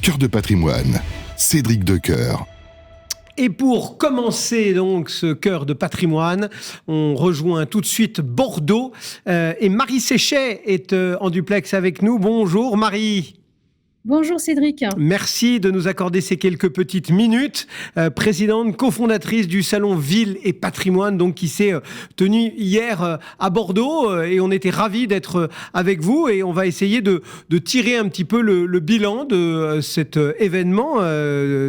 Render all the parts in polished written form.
Cœur de patrimoine, Cédric Decoeur. Et pour commencer donc ce cœur de patrimoine, on rejoint tout de suite Bordeaux et Marie Séchet est en duplex avec nous. Bonjour Marie. Bonjour Cédric. Merci de nous accorder ces quelques petites minutes. Présidente, cofondatrice du Salon Ville et Patrimoine, donc qui s'est tenu hier à Bordeaux, et on était ravis d'être avec vous et on va essayer de tirer un petit peu le bilan de cet événement,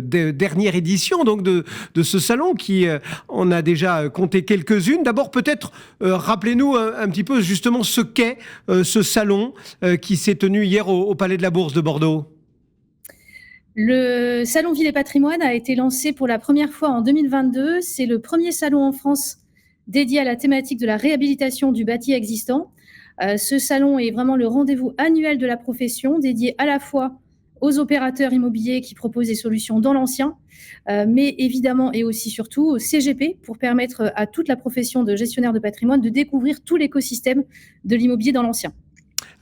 dernière édition donc de ce salon qui on a déjà compté quelques-unes. D'abord peut-être rappelez-nous un petit peu justement ce qu'est ce salon qui s'est tenu hier au Palais de la Bourse de Bordeaux. Le Salon Ville et Patrimoine a été lancé pour la première fois en 2022. C'est le premier salon en France dédié à la thématique de la réhabilitation du bâti existant. Ce salon est vraiment le rendez-vous annuel de la profession, dédié à la fois aux opérateurs immobiliers qui proposent des solutions dans l'ancien, mais évidemment et aussi surtout au CGP pour permettre à toute la profession de gestionnaire de patrimoine de découvrir tout l'écosystème de l'immobilier dans l'ancien.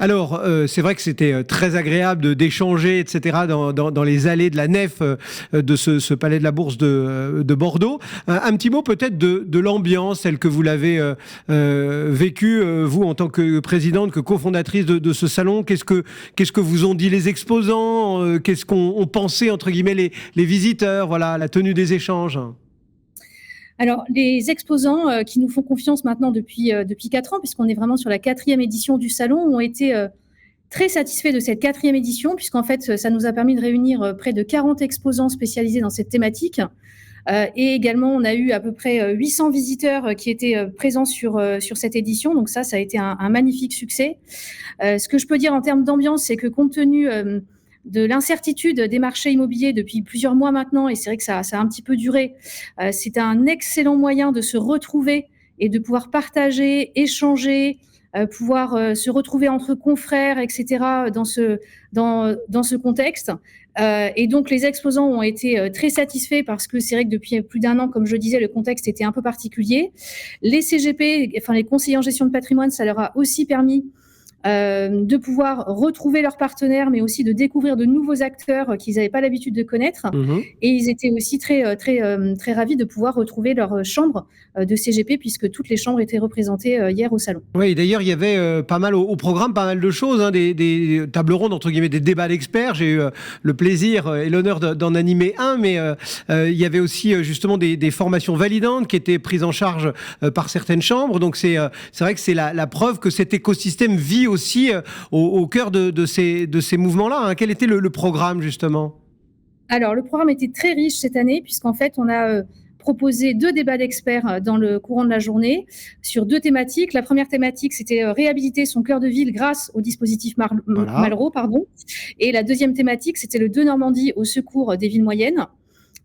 Alors, c'est vrai que c'était très agréable d'échanger, etc., dans les allées de la nef de ce Palais de la Bourse de Bordeaux. Un petit mot peut-être de l'ambiance, telle que vous l'avez vécue, vous, en tant que présidente, que cofondatrice de ce salon. Qu'est-ce que vous ont dit les exposants? Qu'est-ce qu'ont pensé, entre guillemets, les visiteurs? Voilà, la tenue des échanges. Alors, les exposants qui nous font confiance maintenant depuis 4 ans, puisqu'on est vraiment sur la 4e édition du salon, ont été très satisfaits de cette 4e édition, puisqu'en fait, ça nous a permis de réunir près de 40 exposants spécialisés dans cette thématique. Et également, on a eu à peu près 800 visiteurs qui étaient présents sur cette édition. Donc ça a été un magnifique succès. Ce que je peux dire en termes d'ambiance, c'est que compte tenu de l'incertitude des marchés immobiliers depuis plusieurs mois maintenant, et c'est vrai que ça a un petit peu duré. C'est un excellent moyen de se retrouver et de pouvoir partager, échanger, pouvoir se retrouver entre confrères, etc. dans ce contexte. Et donc les exposants ont été très satisfaits parce que c'est vrai que depuis plus d'1 an, comme je disais, le contexte était un peu particulier. Les CGP, enfin les conseillers en gestion de patrimoine, ça leur a aussi permis de pouvoir retrouver leurs partenaires, mais aussi de découvrir de nouveaux acteurs qu'ils n'avaient pas l'habitude de connaître. Et ils étaient aussi très ravis de pouvoir retrouver leur chambre de CGP, puisque toutes les chambres étaient représentées hier au salon. Oui, d'ailleurs, il y avait pas mal au programme, pas mal de choses, hein, des tables rondes, entre guillemets, des débats d'experts. J'ai eu le plaisir et l'honneur d'en animer un, mais il y avait aussi justement des formations validantes qui étaient prises en charge par certaines chambres. Donc c'est vrai que c'est la preuve que cet écosystème vit aussi au cœur de ces mouvements-là. Hein. Quel était le programme, justement? Alors, le programme était très riche cette année, puisqu'en fait, on a proposé 2 débats d'experts dans le courant de la journée sur 2 thématiques. La première thématique, c'était réhabiliter son cœur de ville grâce au dispositif Malraux. Et la deuxième thématique, c'était le Denormandie au secours des villes moyennes.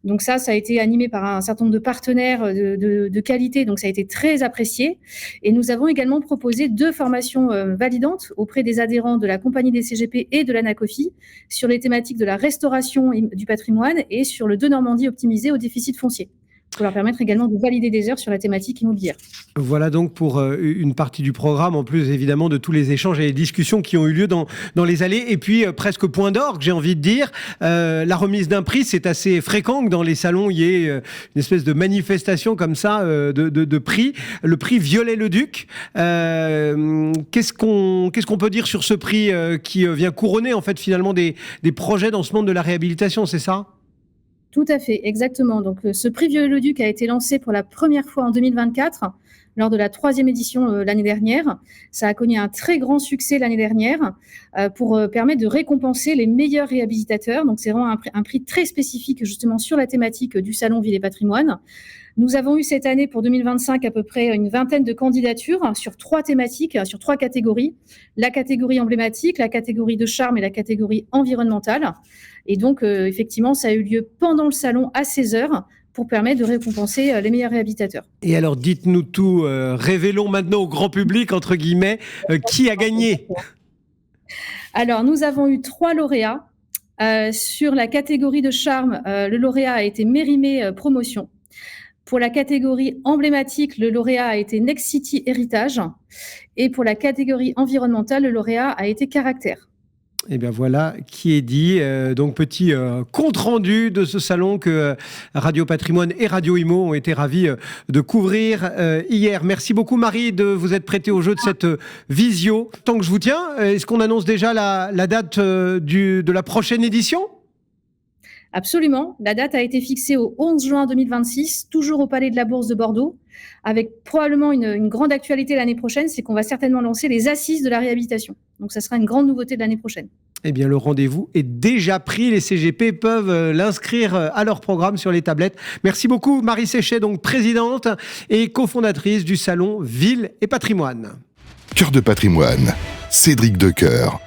Donc ça a été animé par un certain nombre de partenaires de qualité, donc ça a été très apprécié. Et nous avons également proposé 2 formations validantes auprès des adhérents de la compagnie des CGP et de l'ANACOFI sur les thématiques de la restauration du patrimoine et sur le Denormandie optimisé au déficit foncier, pour leur permettre également de valider des heures sur la thématique immobilière. Voilà donc pour une partie du programme, en plus évidemment de tous les échanges et les discussions qui ont eu lieu dans les allées. Et puis presque point d'orgue, j'ai envie de dire, la remise d'un prix. C'est assez fréquent que dans les salons, il y ait une espèce de manifestation comme ça de prix. Le prix Viollet-le-Duc. Qu'est-ce qu'on peut dire sur ce prix qui vient couronner en fait finalement des projets dans ce monde de la réhabilitation, c'est ça ? Tout à fait, exactement. Donc, ce prix Viollet-le-Duc a été lancé pour la première fois en 2024, lors de la 3e édition l'année dernière. Ça a connu un très grand succès l'année dernière pour permettre de récompenser les meilleurs réhabilitateurs. Donc, c'est vraiment un prix très spécifique justement sur la thématique du Salon Ville et Patrimoine. Nous avons eu cette année pour 2025 à peu près une vingtaine de candidatures sur 3 thématiques, sur 3 catégories. La catégorie emblématique, la catégorie de charme et la catégorie environnementale. Et donc, effectivement, ça a eu lieu pendant le salon à 16h pour permettre de récompenser les meilleurs réhabilitateurs. Et alors, dites-nous tout, révélons maintenant au grand public, entre guillemets, qui a gagné? Alors, nous avons eu 3 lauréats. Sur la catégorie de charme, le lauréat a été Mérimée Promotion. Pour la catégorie emblématique, le lauréat a été Next City Héritage. Et pour la catégorie environnementale, le lauréat a été Caractère. Et bien voilà qui est dit. Donc petit compte rendu de ce salon que Radio Patrimoine et Radio Imo ont été ravis de couvrir hier. Merci beaucoup Marie de vous être prêtée au jeu de cette visio. Tant que je vous tiens, est-ce qu'on annonce déjà la date de la prochaine édition ? Absolument. La date a été fixée au 11 juin 2026, toujours au Palais de la Bourse de Bordeaux, avec probablement une grande actualité l'année prochaine, c'est qu'on va certainement lancer les assises de la réhabilitation. Donc ça sera une grande nouveauté de l'année prochaine. Eh bien, le rendez-vous est déjà pris. Les CGP peuvent l'inscrire à leur programme sur les tablettes. Merci beaucoup, Marie Séchet, donc présidente et cofondatrice du Salon Ville et Patrimoine. Cœur de patrimoine, Cédric Decoeur.